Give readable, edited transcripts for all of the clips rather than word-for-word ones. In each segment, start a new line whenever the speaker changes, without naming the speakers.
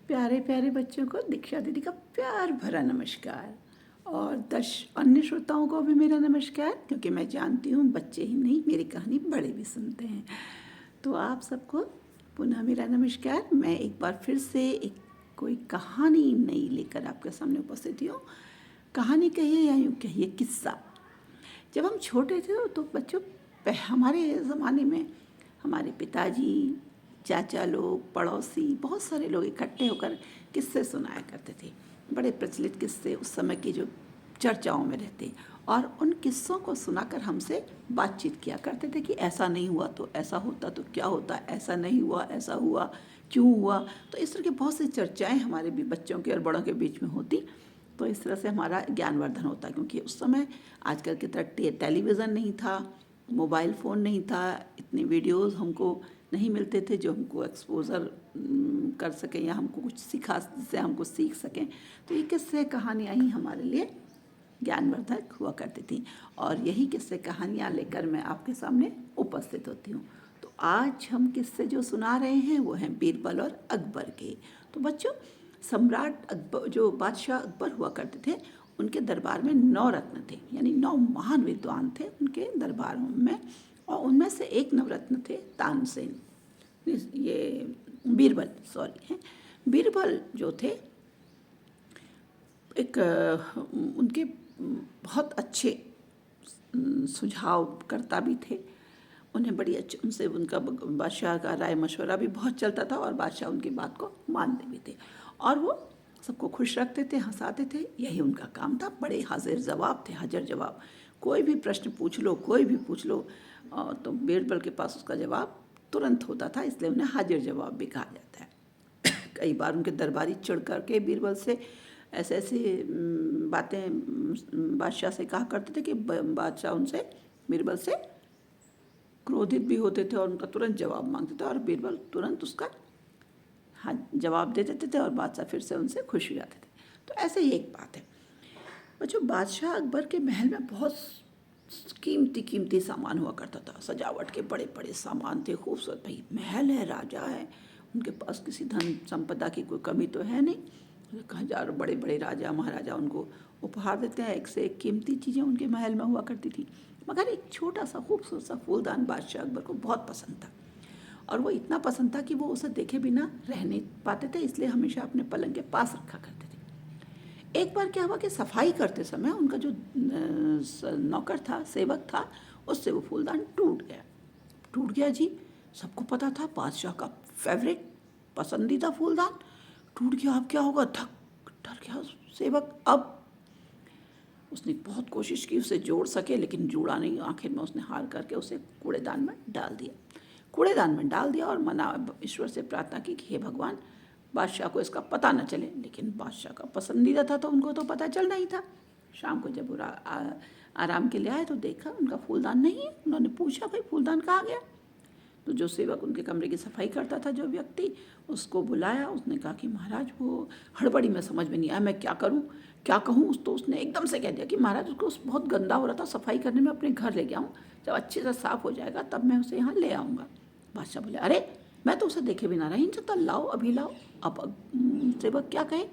प्यारे प्यारे बच्चों को दीक्षा दीदी का प्यार भरा नमस्कार और अन्य श्रोताओं को भी मेरा नमस्कार, क्योंकि मैं जानती हूँ बच्चे ही नहीं मेरी कहानी बड़े भी सुनते हैं। तो आप सबको पुनः मेरा नमस्कार। मैं एक बार फिर से एक कोई कहानी नई लेकर आपके सामने उपस्थित हूँ। कहानी कहिए या यूँ कहिए किस्सा। जब हम छोटे थे तो बच्चों हमारे ज़माने में हमारे पिताजी, चाचा लोग, पड़ोसी, बहुत सारे लोग इकट्ठे होकर किस्से सुनाया करते थे। बड़े प्रचलित किस्से उस समय की जो चर्चाओं में रहते, और उन किस्सों को सुनाकर हमसे बातचीत किया करते थे कि ऐसा नहीं हुआ तो ऐसा होता तो क्या होता, ऐसा नहीं हुआ ऐसा हुआ, क्यों हुआ। तो इस तरह की बहुत सी चर्चाएं हमारे भी बच्चों के और बड़ों के बीच में होती। तो इस तरह से हमारा ज्ञानवर्धन होता, क्योंकि उस समय आजकल की तरह टेलीविज़न नहीं था, मोबाइल फ़ोन नहीं था, इतने वीडियोज़ हमको नहीं मिलते थे जो हमको एक्सपोज़र कर सकें या हमको कुछ सिखा, जिससे हमको सीख सकें। तो ये किस्से कहानियाँ ही हमारे लिए ज्ञानवर्धक हुआ करती थी, और यही किस्से कहानियाँ लेकर मैं आपके सामने उपस्थित होती हूँ। तो आज हम किस्से जो सुना रहे हैं वो हैं बीरबल और अकबर के। तो बच्चों, सम्राट अकबर, जो बादशाह अकबर हुआ करते थे, उनके दरबार में 9 रत्न थे, यानी 9 महान विद्वान थे उनके दरबार में, और उनमें से एक नवरत्न थे तानसेन, ये बीरबल, सॉरी हैं। बीरबल जो थे एक उनके बहुत अच्छे सुझावकर्ता भी थे। उन्हें बड़ी अच्छी, उनसे उनका बादशाह का राय मशवरा भी बहुत चलता था, और बादशाह उनकी बात को मानते भी थे, और वो सबको खुश रखते थे, हंसाते थे। यही उनका काम था। बड़े हाजिर जवाब थे, हाजिर जवाब। कोई भी प्रश्न पूछ लो, कोई भी पूछ लो, तो बीरबल के पास उसका जवाब तुरंत होता था, इसलिए उन्हें हाजिर जवाब भी कहा जाता है। कई बार उनके दरबारी चिढ़ करके बीरबल से ऐसे ऐसी बातें बादशाह से कहा करते थे कि बादशाह उनसे, बीरबल से क्रोधित भी होते थे और उनका तुरंत जवाब मांगते थे, और बीरबल तुरंत उसका हाँ जवाब दे देते थे, और बादशाह फिर से उनसे खुश हो जाते थे। तो ऐसे ही एक बात है बच्चों, बादशाह अकबर के महल में बहुत कीमती कीमती सामान हुआ करता था। सजावट के बड़े बड़े सामान थे, खूबसूरत। भाई महल है, राजा है, उनके पास किसी धन संपदा की कोई कमी तो है नहीं। हजारों बड़े बड़े राजा महाराजा उनको उपहार देते हैं, एक से एक कीमती चीज़ें उनके महल में हुआ करती थी। मगर एक छोटा सा खूबसूरत सा फूलदान बादशाह अकबर को बहुत पसंद था, और वो इतना पसंद था कि वो उसे देखे बिना रह नहीं पाते थे, इसलिए हमेशा अपने पलंग के पास रखा करते थे। एक बार क्या हुआ कि सफाई करते समय उनका जो नौकर था, सेवक था, उससे वो फूलदान टूट गया। टूट गया जी, सबको पता था, बादशाह का फेवरेट पसंदीदा फूलदान टूट गया। अब क्या होगा? धक डर गया सेवक। अब उसने बहुत कोशिश की उसे जोड़ सके, लेकिन जुड़ा नहीं। आखिर में उसने हार करके उसे कूड़ेदान में डाल दिया। कूड़ेदान में डाल दिया और मना ईश्वर से प्रार्थना की कि हे भगवान, बादशाह को इसका पता न चले। लेकिन बादशाह का पसंदीदा था तो उनको तो पता चलना ही था। शाम को जब वो आराम के लिए आए तो देखा उनका फूलदान नहीं है। उन्होंने पूछा, भाई फूलदान कहाँ गया? तो जो सेवक उनके कमरे की सफाई करता था, जो व्यक्ति, उसको बुलाया। उसने कहा कि महाराज, वो हड़बड़ी में समझ में नहीं आया, मैं क्या करूं, क्या कहूं। तो उसने एकदम से कह दिया कि महाराज, उसको बहुत गंदा हो रहा था, सफाई करने में अपने घर ले गया हूँ, जब अच्छे से साफ हो जाएगा तब मैं उसे यहाँ ले आऊँगा। बादशाह बोले, अरे मैं तो उसे देखे बिना रह नहीं सकता, लाओ अभी लाओ। अब सेवक क्या कहे,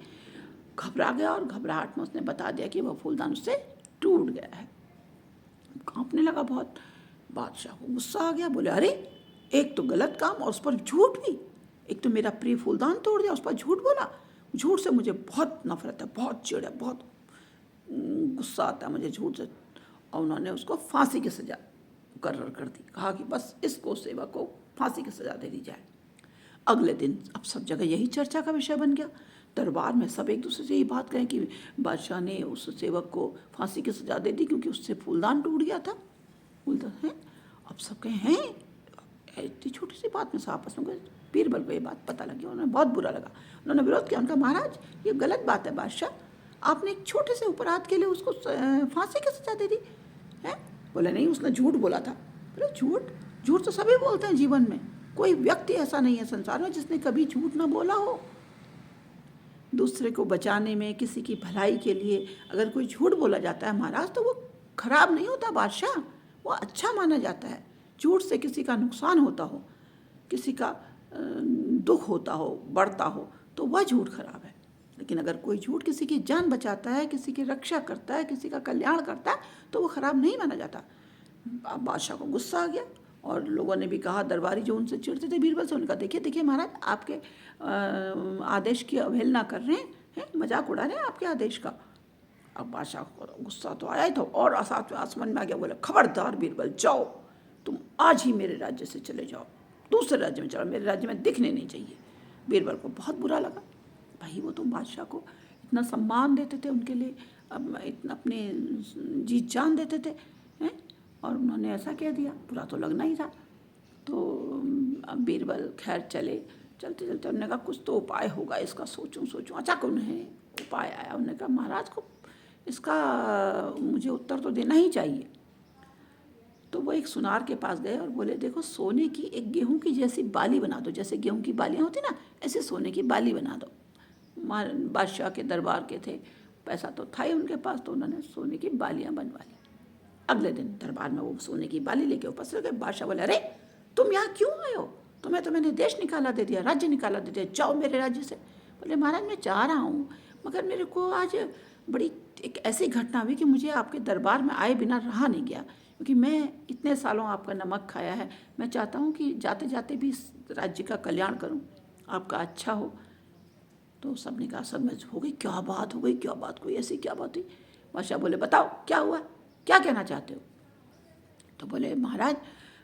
घबरा गया, और घबराहट में उसने बता दिया कि वह फूलदान उससे टूट गया है। कांपने लगा बहुत। बादशाह को गुस्सा आ गया, बोले, अरे एक तो गलत काम और उस पर झूठ भी। एक तो मेरा प्रिय फूलदान तोड़ दिया, उस पर झूठ बोला। झूठ से मुझे बहुत नफरत है, बहुत चिढ़ है, बहुत गुस्सा आता है मुझे झूठ से। और उन्होंने उसको फांसी की सजा मुकर्रर कर दी। कहा कि बस इसको, सेवक को फांसी की सजा दे दी जाए। अगले दिन अब सब जगह यही चर्चा का विषय बन गया। दरबार में सब एक दूसरे से यही बात करें कि बादशाह ने उस सेवक को फांसी की सजा दे दी क्योंकि उससे फूलदान टूट गया था। फूलदान है, अब सब कहें हैं, इतनी छोटी सी बात में से आपस में। बीरबल को ये बात पता लगी, उन्हें बहुत बुरा लगा। उन्होंने विरोध किया। उनका, महाराज ये गलत बात है बादशाह, आपने एक छोटे से अपराध के लिए उसको फांसी की सजा दे दी है। बोले, नहीं, उसने झूठ बोला था। बोले, झूठ? झूठ तो सभी बोलते हैं जीवन में, कोई व्यक्ति ऐसा नहीं है संसार में जिसने कभी झूठ ना बोला हो। दूसरे को बचाने में, किसी की भलाई के लिए अगर कोई झूठ बोला जाता है महाराज, तो वो खराब नहीं होता बादशाह, वो अच्छा माना जाता है। झूठ से किसी का नुकसान होता हो, किसी का दुख होता हो, बढ़ता हो, तो तो वह झूठ खराब है। लेकिन अगर कोई झूठ किसी की जान बचाता है, किसी की रक्षा करता है, किसी का कल्याण करता है, तो वो खराब नहीं माना जाता। अब बादशाह को गुस्सा आ गया और लोगों ने भी कहा, दरबारी जो उनसे चिढ़ते थे बीरबल से, उनका देखिए देखिए महाराज, आपके आदेश की अवहेलना कर रहे हैं, मजाक उड़ा रहे हैं आपके आदेश का। अब बादशाह को गुस्सा तो आया ही था और आसमान में आ गया, बोला खबरदार बीरबल, जाओ तुम आज ही मेरे राज्य से चले जाओ, दूसरे राज्य में चलो, मेरे राज्य में दिखने नहीं चाहिए। बीरबल को बहुत बुरा लगा, भाई वो तो बादशाह को इतना सम्मान देते थे, उनके लिए इतना अपने जी जान देते थे हैं, और उन्होंने ऐसा कह दिया, बुरा तो लगना ही था। तो अब बीरबल खैर चले, चलते चलते उन्होंने कहा कुछ तो उपाय होगा इसका, सोचूं। अचानक उन्हें उपाय आया, उन्होंने कहा महाराज को इसका मुझे उत्तर तो देना ही चाहिए। तो वो एक सुनार के पास गए और बोले, देखो सोने की एक गेहूं की जैसी बाली बना दो, जैसे गेहूं की बालियां होती ना, ऐसे सोने की बाली बना दो। बादशाह के दरबार के थे, पैसा तो था ही उनके पास, तो उन्होंने सोने की बालियां बनवा ली। अगले दिन दरबार में वो सोने की बाली लेके उपस्थित हो गए। बादशाह बोले, अरे तुम यहाँ क्यों आए हो? तुम्हें तो मैंने देश निकाला दे दिया, राज्य निकाला दे दिया, जाओ मेरे राज्य से। बोले महाराज मैं जा रहा हूँ, मगर मेरे को आज बड़ी एक ऐसी घटना हुई कि मुझे आपके दरबार में आए बिना रहा नहीं गया, क्योंकि मैं इतने सालों आपका नमक खाया है। मैं चाहता हूँ कि जाते जाते भी इस राज्य का कल्याण करूँ, आपका अच्छा हो। तो सबने कहा समझ हो गई, क्या बात हो गई, क्या बात, कोई ऐसी क्या बात हुई? बादशाह बोले बताओ क्या हुआ, क्या कहना चाहते हो? तो बोले महाराज,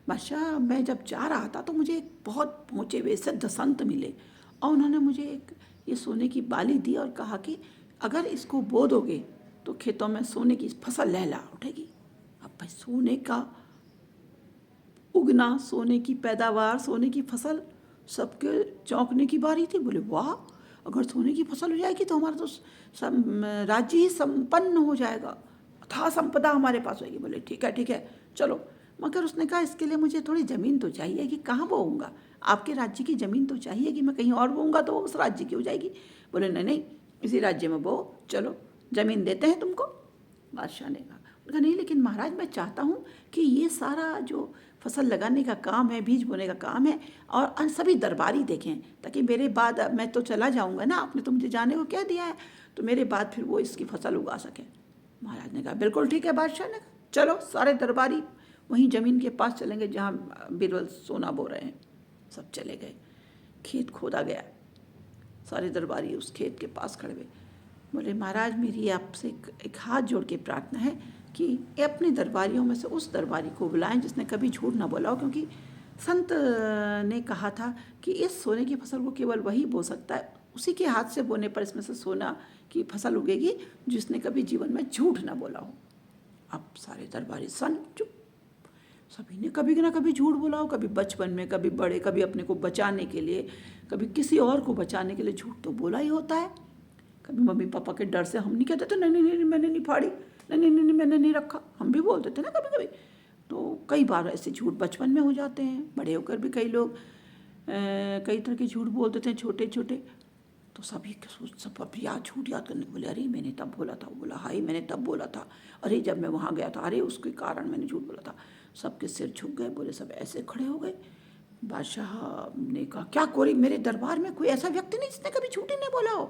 बादशाह मैं जब जा रहा था तो मुझे एक बहुत पहुँचे हुए सिद्ध संत मिले, और उन्होंने मुझे एक ये सोने की बाली दी और कहा कि अगर इसको बो दोगे तो खेतों में सोने की फसल लहला उठेगी। अब भाई सोने का उगना, सोने की पैदावार, सोने की फसल, सबके चौंकने की बारी थी। बोले वाह, अगर सोने की फसल हो जाएगी तो हमारा तो राज्य ही संपन्न हो जाएगा, अथाह संपदा हमारे पास होगी। बोले ठीक है चलो, मगर उसने कहा इसके लिए मुझे थोड़ी ज़मीन तो चाहिए कि कहाँ बोऊँगा, आपके राज्य की ज़मीन तो चाहिए कि मैं कहीं और बोऊँगा तो उस राज्य की हो जाएगी। बोले नहीं, इसी राज्य में बो, चलो ज़मीन देते हैं तुमको। बादशाह ने कहा नहीं, लेकिन महाराज मैं चाहता हूँ कि ये सारा जो फसल लगाने का काम है, बीज बोने का काम है, और सभी दरबारी देखें, ताकि मेरे बाद मैं तो चला जाऊँगा ना, आपने तो मुझे जाने को कह दिया है, तो मेरे बाद फिर वो इसकी फसल उगा सके। महाराज ने कहा बिल्कुल ठीक है। बादशाह ने कहा चलो सारे दरबारी वहीं ज़मीन के पास चलेंगे जहाँ बीरबल सोना बो रहे हैं। सब चले गए, खेत खोदा गया, सारे दरबारी उस खेत के पास खड़े हुए। बोले महाराज मेरी आपसे एक हाथ जोड़ के प्रार्थना है कि अपने दरबारियों में से उस दरबारी को बुलाएं जिसने कभी झूठ ना बोला हो, क्योंकि संत ने कहा था कि इस सोने की फसल को केवल वही बो सकता है, उसी के हाथ से बोने पर इसमें से सोना की फसल उगेगी जिसने कभी जीवन में झूठ ना बोला हो। अब सारे दरबारी सन चुप, सभी ने कभी ना कभी झूठ बोला हो, कभी बचपन में, कभी बड़े, कभी अपने को बचाने के लिए, कभी किसी और को बचाने के लिए झूठ तो बोला ही होता है। कभी मम्मी पापा के डर से हम नहीं कहते थे नहीं मैंने नहीं फाड़ी, नहीं मैंने नहीं रखा, हम भी बोलते थे ना कभी कभी। तो कई बार ऐसे झूठ बचपन में हो जाते हैं, बड़े होकर भी कई लोग कई तरह के झूठ बोल देते हैं छोटे छोटे। तो सभी सब अब झूठ याद करने बोले, अरे मैंने तब बोला था, बोला हाय मैंने तब बोला था, अरे जब मैं वहाँ गया था, अरे उसके कारण मैंने झूठ बोला था। सबके सिर झुक गए, बोले सब ऐसे खड़े हो गए। बादशाह ने कहा क्या कोई मेरे दरबार में कोई ऐसा व्यक्ति नहीं जिसने कभी झूठ ही नहीं बोला हो?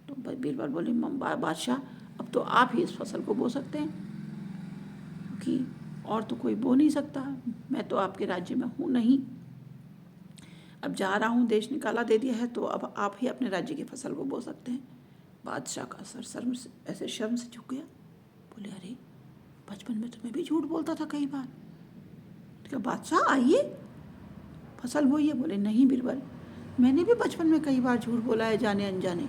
तो बीरबल बोले बादशाह अब तो आप ही इस फसल को बो सकते हैं, क्योंकि और तो कोई बो नहीं सकता, मैं तो आपके राज्य में हूँ नहीं, अब जा रहा हूँ, देश निकाला दे दिया है, तो अब आप ही अपने राज्य की फसल को बो सकते हैं। बादशाह का सर ऐसे शर्म से झुक गया। बोले अरे बचपन में तो मैं भी झूठ बोलता था कई बार। तो बादशाह आइए फसल बोइए। बोले नहीं बीरबल, मैंने भी बचपन में कई बार झूठ बोला है जाने अनजाने,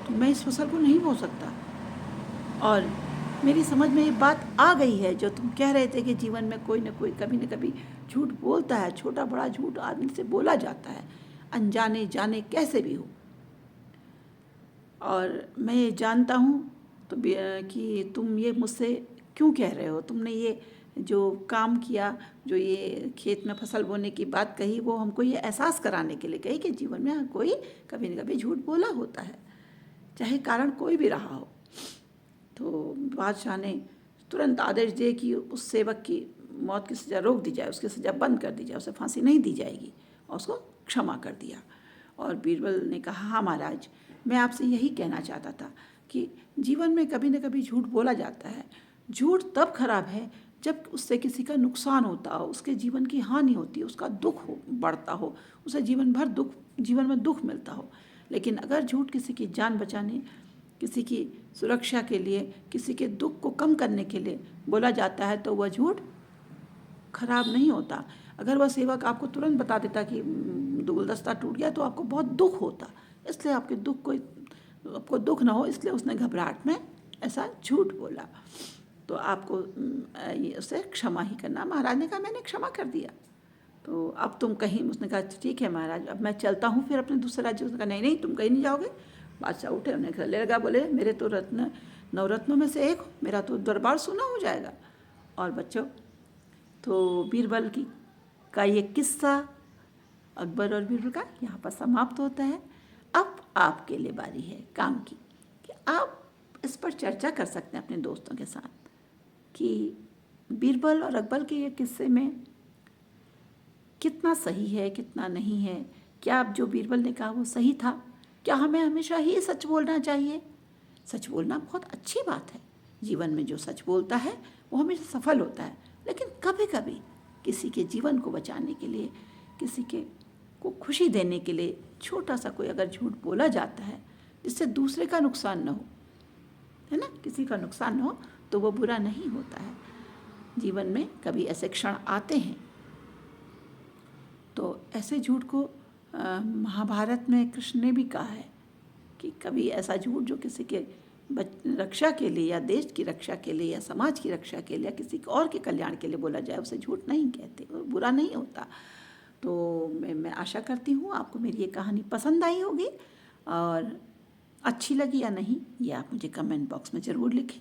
तो मैं इस फसल को नहीं बो सकता। और मेरी समझ में ये बात आ गई है जो तुम कह रहे थे कि जीवन में कोई ना कोई कभी न कभी झूठ बोलता है, छोटा बड़ा झूठ आदमी से बोला जाता है, अनजाने जाने कैसे भी हो। और मैं ये जानता हूँ तो कि तुम ये मुझसे क्यों कह रहे हो, तुमने ये जो काम किया, जो ये खेत में फसल बोने की बात कही, वो हमको ये एहसास कराने के लिए कही कि जीवन में कोई कभी न कभी झूठ बोला होता है, चाहे कारण कोई भी रहा हो। तो बादशाह ने तुरंत आदेश दिए कि उस सेवक की मौत की सज़ा रोक दी जाए, उसकी सज़ा बंद कर दी जाए, उसे फांसी नहीं दी जाएगी, और उसको क्षमा कर दिया। और बीरबल ने कहा, हाँ महाराज, मैं आपसे यही कहना चाहता था कि जीवन में कभी न कभी झूठ बोला जाता है। झूठ तब खराब है जब उससे किसी का नुकसान होता हो, उसके जीवन की हानि होती है, उसका दुख बढ़ता हो, उसे जीवन में दुख मिलता हो। लेकिन अगर झूठ किसी की जान बचाने, किसी की सुरक्षा के लिए, किसी के दुख को कम करने के लिए बोला जाता है तो वह झूठ खराब नहीं होता। अगर वह सेवक आपको तुरंत बता देता कि गुलदस्ता टूट गया तो आपको बहुत दुख होता, इसलिए आपको दुख ना हो इसलिए उसने घबराहट में ऐसा झूठ बोला। तो आपको उसे क्षमा ही करना। महाराज ने कहा, मैंने क्षमा कर दिया, तो अब तुम कहीं, उसने कहा ठीक है महाराज, अब मैं चलता हूँ फिर अपने दूसरे राज्य। उसने कहा नहीं, तुम कहीं नहीं जाओगे। बादशाह उठे, उन्हें गले लगा, बोले मेरे तो नवरत्नों में से एक हो, मेरा तो दरबार सुना हो जाएगा। और बच्चों, तो बीरबल का ये किस्सा अकबर और बीरबल का यहाँ पर समाप्त होता है। अब आपके लिए बारी है काम की कि आप इस पर चर्चा कर सकते हैं अपने दोस्तों के साथ कि बीरबल और अकबर के ये किस्से में कितना सही है, कितना नहीं है। क्या अब जो बीरबल ने कहा वो सही था? क्या हमें हमेशा ही सच बोलना चाहिए? सच बोलना बहुत अच्छी बात है। जीवन में जो सच बोलता है वो हमेशा सफल होता है। लेकिन कभी कभी किसी के जीवन को बचाने के लिए, किसी को खुशी देने के लिए छोटा सा कोई अगर झूठ बोला जाता है जिससे दूसरे का नुकसान न हो, है ना, किसी का नुकसान न हो, तो वो बुरा नहीं होता है। जीवन में कभी ऐसे क्षण आते हैं। तो ऐसे झूठ को महाभारत में कृष्ण ने भी कहा है कि कभी ऐसा झूठ जो किसी के रक्षा के लिए या देश की रक्षा के लिए या समाज की रक्षा के लिए या किसी और के कल्याण के लिए बोला जाए, उसे झूठ नहीं कहते, वो बुरा नहीं होता। तो मैं आशा करती हूँ आपको मेरी ये कहानी पसंद आई होगी, और अच्छी लगी या नहीं ये आप मुझे कमेंट बॉक्स में ज़रूर लिखें।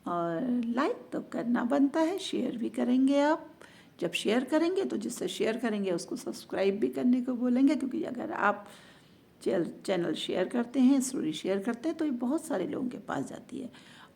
और लाइक तो करना बनता है, शेयर भी करेंगे आप। जब शेयर करेंगे तो जिससे शेयर करेंगे उसको सब्सक्राइब भी करने को बोलेंगे, क्योंकि अगर आप चैनल शेयर करते हैं, स्टोरी शेयर करते हैं, तो ये बहुत सारे लोगों के पास जाती है।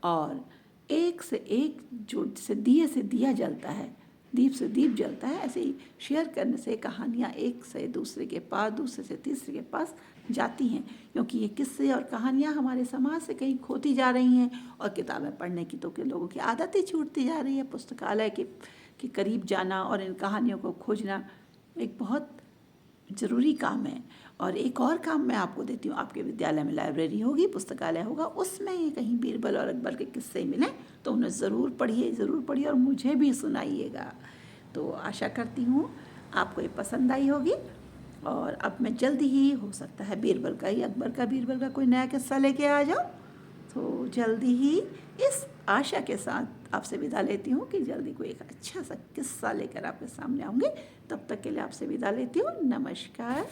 और एक से एक जो जैसे दिए से दिया जलता है, दीप से दीप जलता है, ऐसे ही शेयर करने से कहानियाँ एक से दूसरे के पास, दूसरे से तीसरे के पास जाती हैं। क्योंकि ये किस्से और कहानियाँ हमारे समाज से कहीं खोती जा रही हैं, और किताबें पढ़ने की तो लोगों की आदत ही छूटती जा रही है। पुस्तकालय के करीब जाना और इन कहानियों को खोजना एक बहुत ज़रूरी काम है। और एक और काम मैं आपको देती हूँ, आपके विद्यालय में लाइब्रेरी होगी, पुस्तकालय होगा, उसमें ये कहीं बीरबल और अकबर के किस्से मिलें तो उन्हें ज़रूर पढ़िए और मुझे भी सुनाइएगा। तो आशा करती हूँ आपको ये पसंद आई होगी। और अब मैं जल्दी ही, हो सकता है बीरबल का ही, अकबर का, बीरबल का कोई नया किस्सा लेके आ जाओ। तो जल्दी ही इस आशा के साथ आपसे विदा लेती हूँ कि जल्दी कोई एक अच्छा सा किस्सा लेकर आपके सामने आऊँगी। तब तक के लिए आपसे विदा लेती हूँ। नमस्कार।